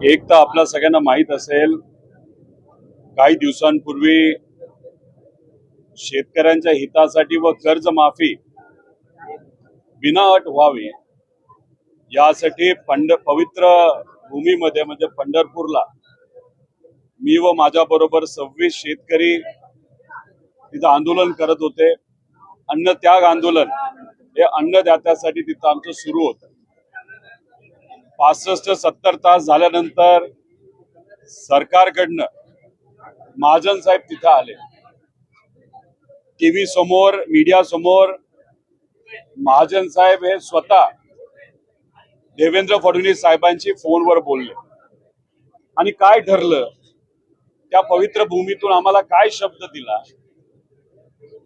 एक तर आपल्या सगळ्यांना माहित असेल, काही दिवसांपूर्वी शेतकऱ्यांच्या हितासाठी व कर्जमाफी बिना अट व्हावी यासाठी पवित्र भूमीमध्ये म्हणजे पंढरपूरला मी व माझ्या बरोबर 26 शेतकरी तिथं आंदोलन करत होते. अन्न त्याग आंदोलन हे अन्नदात्यासाठी तिथं आमचं सुरू होतं. 65-70 तास झाल्यानंतर सरकारकडनं महाजन साहेब तिथं आले. टीव्ही समोर, मीडिया समोर महाजन साहेब हे स्वतः देवेंद्र फडणवीस साहेबांशी फोनवर बोलले. आणि काय ठरलं, त्या पवित्र भूमीतून आम्हाला काय शब्द दिला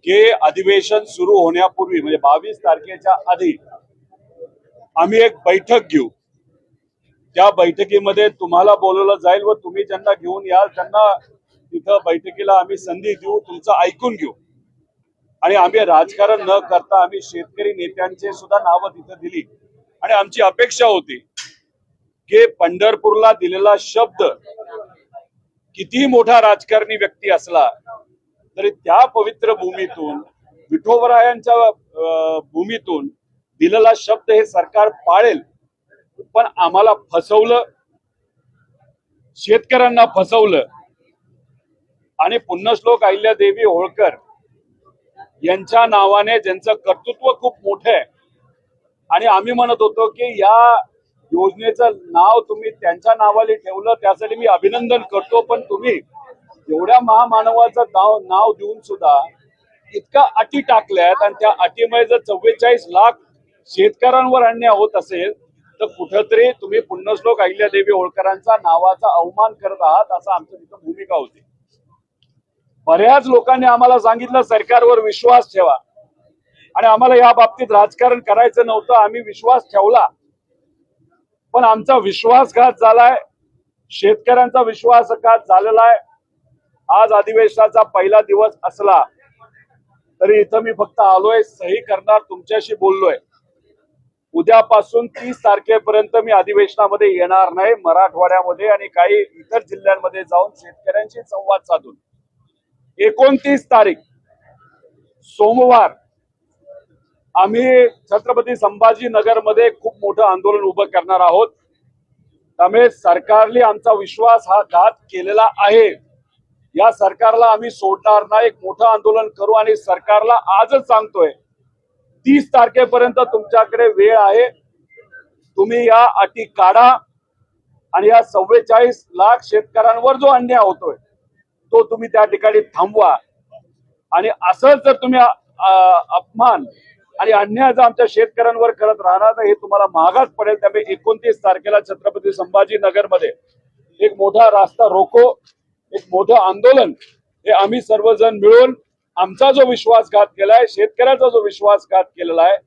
की अधिवेशन सुरू होण्यापूर्वी म्हणजे 22 तारखेच्या आधी आम्ही एक बैठक घेऊ. त्या बैठकीमध्ये तुम्हाला बोलवलं जाईल व तुम्ही ज्यांना घेऊन याल त्यांना तिथं बैठकीला आम्ही संधी देऊ, तुमचं ऐकून घेऊ. आणि आम्ही राजकारण न करता आम्ही शेतकरी नेत्यांचे सुद्धा नावं तिथं दिली. आणि आमची अपेक्षा होती की पंढरपूरला दिलेला शब्द किती मोठा राजकारणी व्यक्ती असला तरी त्या पवित्र भूमीतून, विठोबरायांच्या भूमीतून दिलेला शब्द हे सरकार पाळेल. पण आम्हाला फसवलं, शेतकऱ्यांना फसवलं. आणि पुण्यश्लोक अहिल्यादेवी होळकर यांच्या नावाने ज्यांचं कर्तृत्व खूप मोठं आहे आणि आम्ही म्हणत होतो की या योजनेचं नाव तुम्ही त्यांच्या नावाने ठेवलं त्यासाठी मी अभिनंदन करतो. पण तुम्ही एवढ्या महामानवाचं नाव देऊन सुद्धा इतका अटी टाकल्यात आणि त्या अटीमुळे जर 44 लाख शेतकऱ्यांवर अन्याय होत असेल तर कुठंतरी तुम्ही पुण्यश्लोक अहिल्यादेवी होळकरांचा नावाचा अवमान करत आहात असं आमचं तिथं भूमिका होती. बऱ्याच लोकांनी आम्हाला सांगितलं सरकारवर विश्वास ठेवा आणि आम्हाला या बाबतीत राजकारण करायचं नव्हतं. आम्ही विश्वास ठेवला पण आमचा विश्वासघात झालाय, शेतकऱ्यांचा विश्वासघात झालेला आहे. आज अधिवेशनाचा पहिला दिवस असला तरी इथं मी फक्त आलोय, सही करणार, तुमच्याशी बोललोय. उद्यापासून 30 तारखेपर्यंत मी अधिवेशनामध्ये येणार नाही. मराठवाड्यामध्ये आणि काही इतर जिल्ह्यांमध्ये जाऊन शेतकऱ्यांशी संवाद साधून 29 तारीख सोमवार आम्ही छत्रपती संभाजीनगर मध्ये खूप मोठं आंदोलन उभं करणार आहोत. त्यामुळे सरकारने आमचा विश्वास हा घात केलेला आहे. या सरकारला आम्ही सोडणार नाही. एक मोठं आंदोलन करू आणि सरकारला आजच सांगतोय 30 तारखेपर्यंत तुमच्याकडे वेळ आहे. तुम्ही या अटी काढा आणि या 44 लाख शेतकऱ्यांवर जो अन्याय होतोय तो तुम्ही त्या ठिकाणी थांबवा. आणि असंच जर तुम्ही अपमान आणि अन्याय जर आमच्या शेतकऱ्यांवर करत राहणार तर हे तुम्हाला महागात पडेल. त्यामुळे 29 तारखेला छत्रपती संभाजीनगर मध्ये एक मोठा रास्ता रोको, एक मोठं आंदोलन हे आम्ही सर्वजण मिळून आमचा जो विश्वासघात केलाय, शेतकऱ्याचा जो विश्वासघात केलेला आहे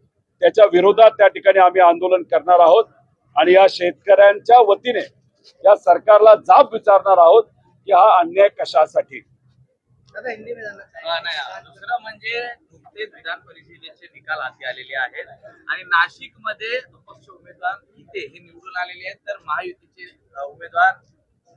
त्याच्या विरोधात त्या ठिकाणी आम्ही आंदोलन करणार आहोत. आणि या शेतकऱ्यांच्या वतीने या सरकारला जाब विचारणार आहोत की हा अन्याय कशासाठी. दुसरं म्हणजे नुकतेच विधान परिषदेचे निकाल हाती आलेले आहेत आणि नाशिक मध्ये अपक्ष उमेदवार गीते हे निवडून आलेले आहेत तर महायुतीचे उमेदवार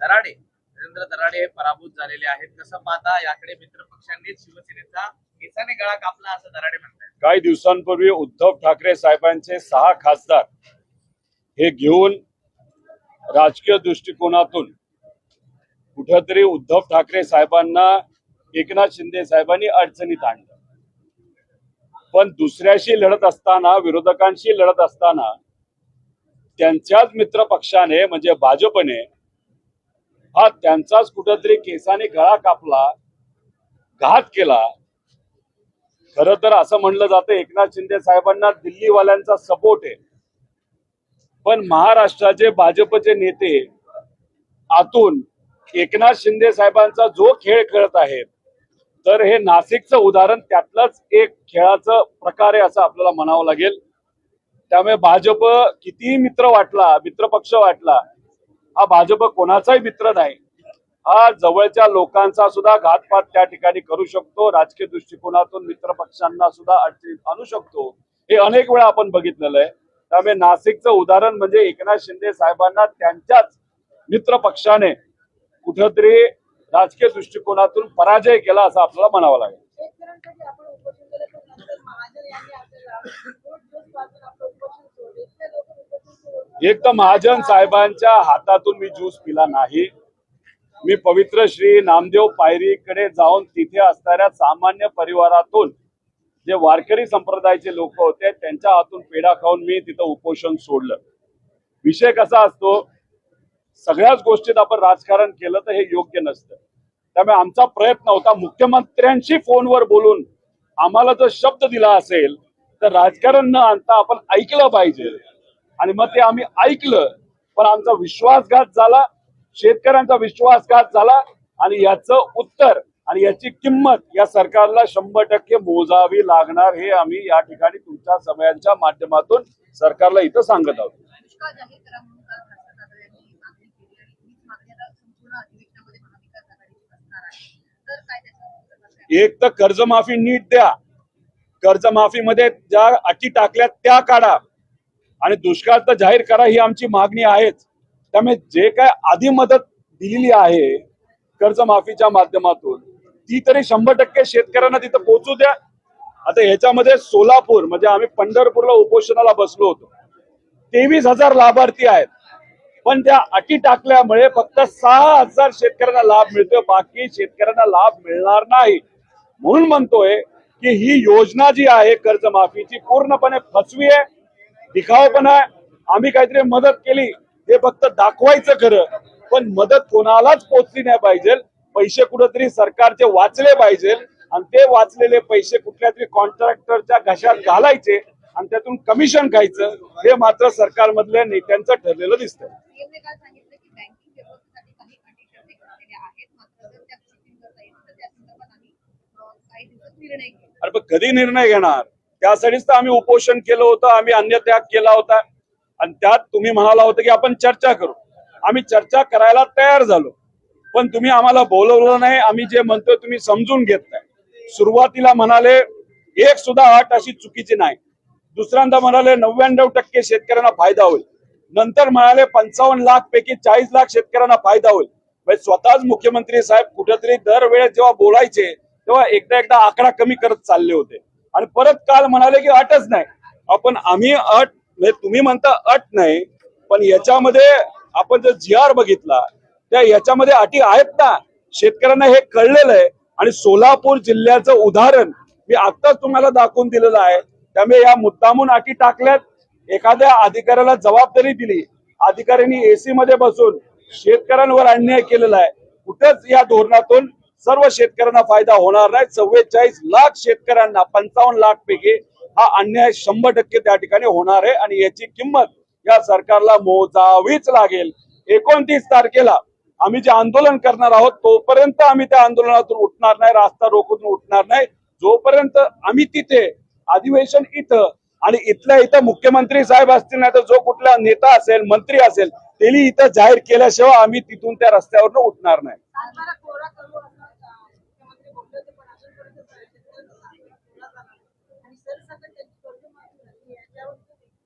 दराडे, नरेंद्र दराडे हे पराभूत झालेले आहेत. कसं पाहता याकडे? मित्र पक्षांनी शिवसेनेचा केसाने गळा कापला असं दराडे म्हणतात. काही दिवसांपूर्वी उद्धव ठाकरे साहेबांचे 6 खासदार हे घेऊन राजकीय दृष्टिकोनातून कुठेतरी उद्धव ठाकरे साहेबांना एकनाथ शिंदे साहेबांनी अडचणीत आणलं. पण दुसऱ्याशी लढत असताना, विरोधकांशी लढत असताना त्यांच्याच मित्र पक्षाने म्हणजे भाजपने हा त्यांचाच कुठेतरी केसाने गळा कापला, घात केला. खरं तर असं म्हणलं जातं एकनाथ शिंदे साहेबांना दिल्लीवाल्यांचा सपोर्ट आहे. पण महाराष्ट्राचे भाजपचे नेते आतून एकनाथ शिंदे साहेबांचा जो खेळ खेळत आहेत तर हे नाशिकचं उदाहरण त्यातलंच एक खेळाचं प्रकार आहे असं आपल्याला म्हणावं लागेल. त्यामुळे भाजप किती मित्रपक्ष वाटला, हा भाजप कोणाचाही मित्र नाही. हा जवळच्या लोकांचा सुद्धा घातपात त्या ठिकाणी करू शकतो. राजकीय दृष्टिकोनातून मित्रपक्षांना सुद्धा अडचणीत आणू शकतो. हे अनेक वेळा आपण बघितलेलं आहे. त्यामुळे नाशिकचं उदाहरण म्हणजे एकनाथ शिंदे साहेबांना त्यांच्याच मित्र पक्षाने कुठंतरी राजकीय दृष्टिकोनातून पराजय केला असं आपल्याला म्हणावं लागेल. शेतकऱ्यांसाठी आपण उपोषण केलं पण नंतर महाजन यांनी आपल्याला रोड दिवस वाचून आपलं उपोषण सोडलं. इतक्या लवकर उपोषण सोडलं. एक तर महाजन साहेबांच्या हातातून मी ज्यूस पिला नाही. मी पवित्र श्री नामदेव पायरीकडे जाऊन तिथे असणाऱ्या सामान्य परिवारातून जे वारकरी संप्रदायाचे लोक होते त्यांच्या हातून पेढा खाऊन मी तिथं उपोषण सोडलं. विषय कसा असतो, सगळ्याच गोष्टीत आपण राजकारण केलं तर हे योग्य नसतं. त्यामुळे आमचा प्रयत्न होता मुख्यमंत्र्यांशी फोनवर बोलून आम्हाला जर शब्द दिला असेल तर राजकारण न आणता आपण ऐकलं पाहिजे आणि मग ते आम्ही ऐकलं. पण आमचा विश्वासघात झाला, शेतकऱ्यांचा विश्वासघात झाला आणि याचं उत्तर आणि याची किंमत या सरकारला 100% मोजावी लागणार हे आम्ही या ठिकाणी तुमच्या सगळ्यांच्या माध्यमातून सरकारला इथं सांगत आहोत. दुष्काळ जाहीर करा म्हणून काल खासदार दादा यांनी मागणी केली आणि हीच मागणी आता संपूर्ण अधिवेशनामध्ये महाविकास आघाडीची असणार आहे. तर काय त्याच्या एक तर कर्जमाफी नीट द्या, कर्जमाफीमध्ये ज्या अटी टाकल्या त्या काढा आणि दुष्काळ तर जाहीर करा ही आमची मागणी आहेच. त्यामुळे जे काय आधी मदत दिलेली आहे कर्जमाफीच्या माध्यमातून ती तरी 100% शेतकऱ्यांना तिथं पोहोचू द्या. आता ह्याच्यामध्ये सोलापूर म्हणजे आम्ही पंढरपूरला उपोषणाला बसलो होतो, 23,000 लाभार्थी आहेत. पण त्या अटी टाकल्यामुळे फक्त 6,000 शेतकऱ्यांना लाभ मिळतोय, बाकी शेतकऱ्यांना लाभ मिळणार नाही. म्हणून म्हणतोय की ही योजना जी आहे कर्जमाफीची पूर्णपणे फसवी आहे, दिखावपणा आहे. आम्ही काहीतरी मदत केली हे फक्त दाखवायचं खरं, पण मदत कोणालाच पोचली नाही पाहिजे. पैसे कुठेतरी सरकारचे वाचले पाहिजे आणि ते वाचलेले पैसे कुठल्या तरी कॉन्ट्रॅक्टरच्या घशात घालायचे आणि त्यातून कमिशन खायचं हे मात्र सरकारमधल्या नेत्यांचं ठरलेलं दिसतं. पीएमने काल सांगितलं की बँकिंग व्यवस्थेसाठी काही अटी शर्ती घातलेल्या आहेत, मात्र जर त्या शिथिल करता येईल तर त्या संदर्भात आम्ही काही दिवसात निर्णय घेऊ. अरे पण कधी निर्णय घेणार? त्यासाठीच तर आम्ही उपोषण केलं होतं, आम्ही अन्नत्याग केला होता आणि त्यात तुम्ही म्हणाला होतं की आपण चर्चा करू. आम्ही चर्चा करायला तयार झालो, पण तुम्ही आम्हाला बोलवलं नाही. आम्ही जे म्हणतोय तुम्ही समजून घेत नाही. सुरुवातीला म्हणाले एक सुद्धा अट अशी चुकीची नाही, दुसऱ्यांदा म्हणाले 99% शेतकऱ्यांना फायदा होईल, नंतर म्हणाले 55 लाख पैकी 40 लाख शेतकऱ्यांना फायदा होईल. म्हणजे स्वतःच मुख्यमंत्री साहेब कुठेतरी दरवेळेस जेव्हा बोलायचे तेव्हा एकदा आकडा कमी करत चालले होते आणि परत काल म्हणाले की अटच नाही. आम्ही अट म्हणजे तुम्ही म्हणता अट नाही, पण याच्यामध्ये आपण जर GR बघितला त्या याच्यामध्ये अटी आहेत ना. शेतकऱ्यांना हे कळलेलं आहे आणि सोलापूर जिल्ह्याचं उदाहरण मी आत्ताच तुम्हाला दाखवून दिलेलं आहे. त्यामुळे या मुद्दामून अटी टाकल्यात, एखाद्या अधिकाऱ्याला जबाबदारी दिली, अधिकाऱ्यांनी AC मध्ये बसून शेतकऱ्यांवर अन्याय केलेला आहे. कुठेच या धोरणातून सर्व शेतकऱ्यांना फायदा होणार नाही. 44 लाख शेतकऱ्यांना 55 लाख पैकी हा अन्याय 100% त्या ठिकाणी होणार आहे आणि याची किंमत या सरकारला मोजावीच लागेल. 29 तारखेला आम्ही जे आंदोलन करणार आहोत तोपर्यंत आम्ही त्या आंदोलनातून उठणार नाही, रास्ता रोखून उठणार नाही, जोपर्यंत आम्ही तिथे अधिवेशन इथं आणि इथल्या इथं मुख्यमंत्री साहेब असतील नाही तर जो कुठला नेता असेल मंत्री असेल त्यांनी इथं जाहीर केल्याशिवाय आम्ही तिथून त्या रस्त्यावर उठणार नाही. सातबारा कोरा करू असं मुख्यमंत्री बोलले होते, पण अजूनपर्यंत शेतकऱ्यांचा सातबारा कोरा झाला नाही. आणि सरसकट त्यांची कर्जमाफी झाली याच्यावर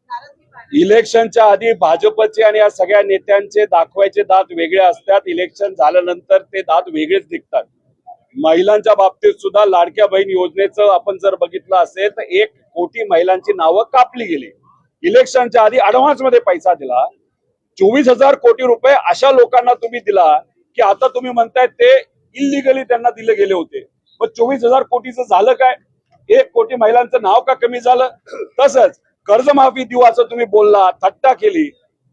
नाराजगी पाहिली. इलेक्शनच्या आधी भाजपचे आणि या सगळ्या नेत्यांचे दाखवायचे दात वेगळे असतात, इलेक्शन झाल्यानंतर ते दात वेगळेच निघतात. महिलांच्या बाबतीत सुद्धा लाडक्या बहीण योजनेचं आपण जर बघितलं असेल तर 1 कोटी महिलांची नावं कापली गेली. इलेक्शनच्या आधी ऍडव्हान्स मध्ये पैसा दिला, 24,000 कोटी रुपये अशा लोकांना तुम्ही दिला की आता तुम्ही म्हणताय ते इलिगली त्यांना दिले गेले होते. मग 24,000 कोटीचं झालं काय? 1 कोटी महिलांचं नाव का कमी झालं? तसंच कर्जमाफी देऊ असं तुम्ही बोलला, थट्टा केली,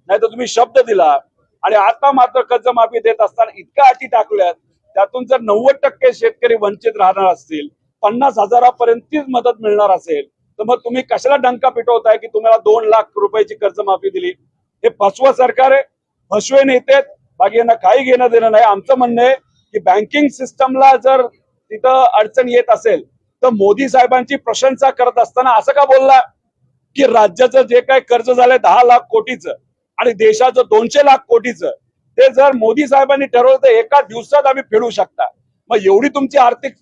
नाही तर तुम्ही शब्द दिला आणि आता मात्र कर्जमाफी देत असताना इतक्या अटी टाकल्यात, त्यातून जर 90% शेतकरी वंचित राहणार असतील, 50,000पर्यंतच मदत मिळणार असेल तर मग तुम्ही कशाला डंका पिटवताय की तुम्हाला 2 लाख रुपयाची कर्जमाफी दिली? हे फसवं सरकार आहे, फसवे नेते, बाकी यांना काही घेणं देणं नाही. आमचं म्हणणं आहे की बँकिंग सिस्टमला जर तिथं अडचण येत असेल तर मोदी साहेबांची प्रशंसा करत असताना असं का बोलला की राज्याचं जे काही कर्ज झालंय 10 लाख कोटीचं आणि देशाचं 200 लाख कोटीचं ते जर मोदी साहेबांनी ठरवलं तर एका दिवसात आम्ही फेडू शकता. मग एवढी तुमची आर्थिक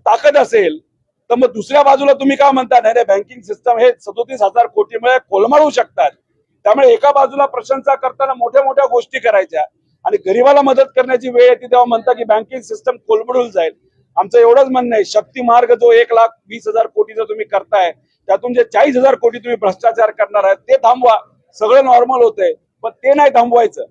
ताकद असेल तर मग दुसऱ्या बाजूला तुम्ही काय म्हणता नाही बँकिंग सिस्टम हे 37,000 कोटीमुळे कोलमडू शकतात. त्यामुळे एका बाजूला प्रशंसा करताना मोठ्या मोठ्या गोष्टी करायच्या आणि गरीबाला मदत करण्याची वेळ येते तेव्हा म्हणता की बँकिंग सिस्टम कोलमडून जाईल. आमचं एवढंच म्हणणं आहे, शक्ती मार्ग जो 1,20,000 कोटीचा तुम्ही करताय त्यातून जे 40,000 कोटी तुम्ही भ्रष्टाचार करणार आहे ते थांबवा. सगळं नॉर्मल होतंय, पण ते नाही थांबवायचं.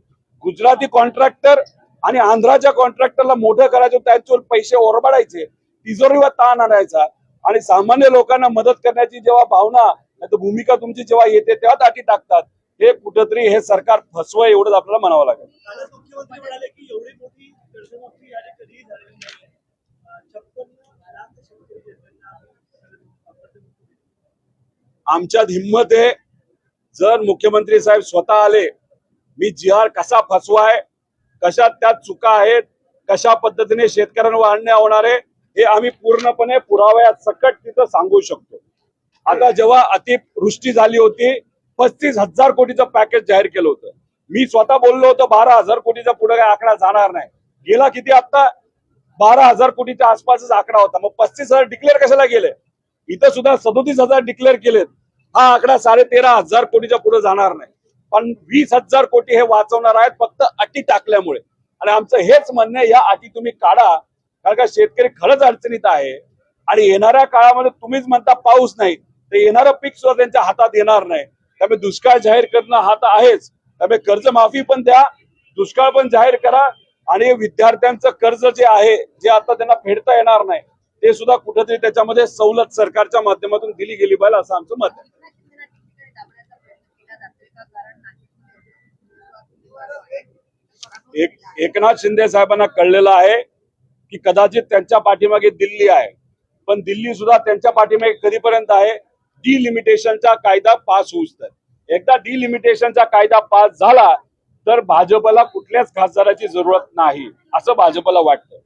गुजराती कॉन्ट्रॅक्टर आणि आंध्राच्या कॉन्ट्रॅक्टरला मोठं करायचं, त्यांच्यावर पैसे ओरबाडायचे, तिजोरीवर ताण आणायचा आणि सामान्य लोकांना मदत करण्याची जेव्हा भावना नाही भूमिका तुमची जेव्हा येते तेव्हा दाटी टाकतात. हे कुठंतरी हे सरकार फसवं एवढंच आपल्याला म्हणावं लागेल. कालच मुख्यमंत्री म्हणाले की एवढी मोठी कर्जमाफी आणि कधीही झालेली नाही. 56 लाख शेतकरी जे आहेत त्यांना आमच्यात हिंमत आहे. जर मुख्यमंत्री साहेब स्वतः आले, मी जी.आर. कसा फसवाय, कशात त्यात चुका आहेत, कशा पद्धतीने शेतकऱ्यांवर अन्याय होणार आहे हे आम्ही पूर्णपणे पुराव्यात सकट तिथं सांगू शकतो. आता जेव्हा अतिवृष्टी झाली होती 35,000 कोटीचं पॅकेज जाहीर केलं होतं. मी स्वतः बोललो होतो 12,000 कोटीचा पुढे काय आकडा जाणार नाही. गेला किती आता 12,000 कोटीच्या आसपासच आकडा होता. मग 35,000 डिक्लेअर कशाला गेले? इथं सुद्धा 37,000 डिक्लेअर केलेत. हा आकडा 13,500 कोटीच्या पुढे जाणार नाही. पण 20,000 कोटी हे वाचवणार आहेत फक्त अटी टाकल्यामुळे. आणि आमचं हेच म्हणणं आहे, या अटी तुम्ही काढा, कारण का शेतकरी खरंच अडचणीत आहे. आणि येणाऱ्या काळामध्ये तुम्हीच म्हणता पाऊस नाही, तर येणारं पीक सुद्धा त्यांच्या हातात येणार नाही. त्यामुळे दुष्काळ जाहीर करणं हा तर आहेच, त्यामुळे कर्जमाफी पण द्या, दुष्काळ पण जाहीर करा आणि विद्यार्थ्यांचं कर्ज जे आहे, जे आता त्यांना फेडता येणार नाही, ते सुद्धा कुठेतरी त्याच्यामध्ये सवलत सरकारच्या माध्यमातून दिली गेली पाहिजे असं आमचं मत आहे. एकनाथ शिंदे साहेबांना कळलेलं आहे की कदाचित त्यांच्या पाठीमागे दिल्ली आहे, पण दिल्ली सुद्धा त्यांच्या पाठीमागे कधीपर्यंत आहे? डिलिमिटेशनचा कायदा पास होऊच तर. एकदा डिलिमिटेशनचा कायदा पास झाला तर भाजपला कुठल्याच खासदाराची जरूरत नाही असं भाजपला वाटतं.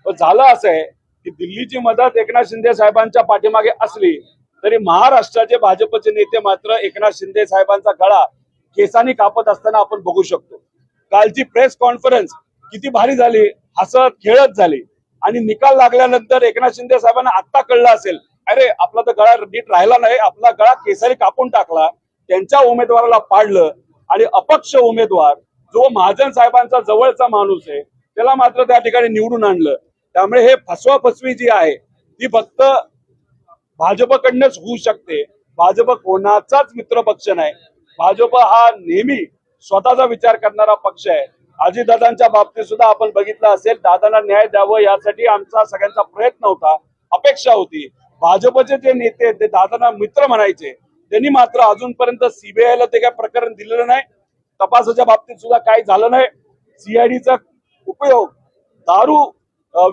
पण झालं असं आहे की दिल्लीची मदत एकनाथ शिंदे साहेबांच्या पाठीमागे असली तरी महाराष्ट्राचे भाजपचे नेते मात्र एकनाथ शिंदे साहेबांचा गळा केसांनी कापत असताना आपण बघू शकतो. कालची प्रेस कॉन्फरन्स किती भारी झाली, हसत खेळत झाली. आणि निकाल लागल्यानंतर एकनाथ शिंदे साहेबांना आत्ता कळलं असेल, अरे आपला तर गळा नीट राहिला नाही, आपला गळा केसारी कापून टाकला, त्यांच्या उमेदवाराला पाडलं आणि अपक्ष उमेदवार जो महाजन साहेबांचा जवळचा माणूस आहे त्याला मात्र त्या ठिकाणी निवडून आणलं. त्यामुळे हे फसवाफसवी जी आहे ती फक्त भाजपकडनंच होऊ शकते. भाजप कोणाचाच मित्र पक्ष नाही. भाजप हा नेहमी स्वतःचा विचार करणारा पक्ष आहे. अजितदादांच्या बाबतीत सुद्धा आपण बघितलं असेल, दादांना न्याय द्यावं यासाठी आमचा सगळ्यांचा प्रयत्न होता, अपेक्षा होती. भाजपचे जे नेते आहेत ते दादांना मित्र म्हणायचे, त्यांनी मात्र अजूनपर्यंत सीबीआयला ते काय प्रकरण दिलेलं नाही. तपासाच्या बाबतीत सुद्धा काही झालं नाही. सीआयडीचा उपयोग दारू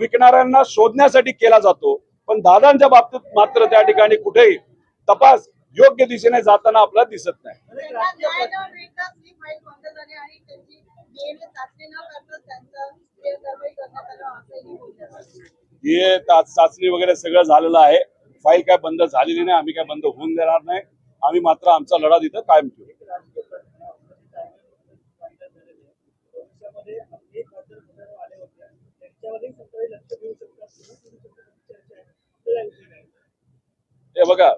विकणाऱ्यांना शोधण्यासाठी केला जातो, पण दादांच्या बाबतीत मात्र त्या ठिकाणी कुठेही तपास योग्य दिशेने जाताना आपल्याला दिसत नाही. हे चाचणी वगैरे सगळं झालेलं आहे. फाईल काय बंद झालेली नाही, आम्ही काय बंद होऊन देणार नाही. आम्ही मात्र आमचा लढा तिथं कायम ठेवू. हे बघा,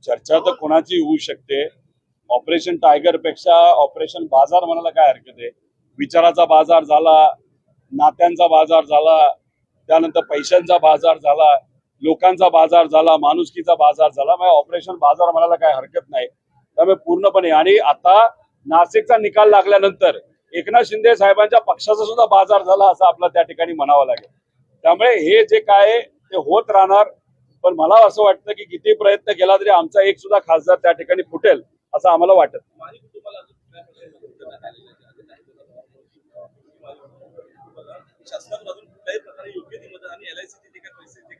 चर्चा तर कोणाची होऊ शकते. ऑपरेशन टायगर पेक्षा ऑपरेशन बाजार म्हणायला काय हरकत आहे? विचाराचा बाजार झाला, नात्यांचा बाजार झाला, त्यानंतर पैशांचा बाजार झाला, लोकांचा बाजार झाला, माणुसकीचा बाजार झाला. मग ऑपरेशन बाजार म्हणायला काय हरकत नाही. त्यामुळे पूर्णपणे, आणि आता नाशिकचा निकाल लागल्यानंतर एकनाथ शिंदे साहेबांच्या पक्षाचा सुद्धा बाजार झाला असं आपला त्या ठिकाणी म्हणावं लागेल. त्यामुळे हे जे काय ते होत राहणार. पण मला असं वाटतं की किती प्रयत्न केला तरी आमचा एक सुद्धा खासदार त्या ठिकाणी फुटेल असं आम्हाला वाटत.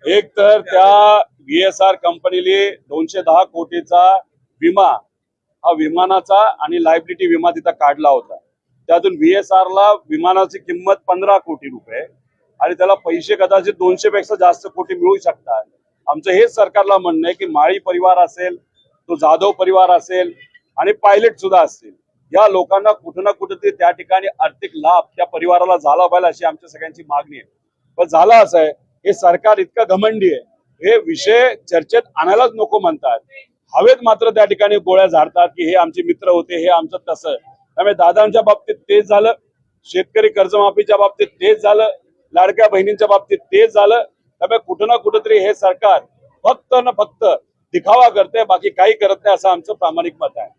एक तर त्या VSR कंपनीने 210 कोटीचा विमा, हा विमानाचा आणि लायबिलिटी विमा तिथं काढला होता. त्यातून VSR ला विमानाची किंमत 15 कोटी रुपये आणि त्याला पैसे कदाचित 200 पेक्षा जास्त कोटी मिळू शकतात. आमचं हेच सरकारला म्हणणं आहे की माळी परिवार असेल, तो जाधव परिवार असेल आणि पायलट सुद्धा असतील, या लोकांना कुठं ना कुठेतरी त्या ठिकाणी आर्थिक लाभ त्या परिवाराला झाला पाहिजे अशी आमच्या सगळ्यांची मागणी आहे. पण झालं असं आहे, हे सरकार इतकं घमंडी आहे, हे विषय चर्चेत आणायलाच नको म्हणतात. हवेत मात्र त्या ठिकाणी गोळ्या झाडतात की हे आमचे मित्र होते, हे आमचं तसं. त्यामुळे दादांच्या बाबतीत तेच झालं. शेतकरी कर्जमाफीच्या बाबतीत तेच झालं, लाडक्या बहिणींच्या बाबतीत तेच झालं. त्यामुळे कुठं ना कुठंतरी हे सरकार फक्त ना फक्त दिखावा करते, बाकी काही करत नाही असं आमचं प्रामाणिक मत आहे.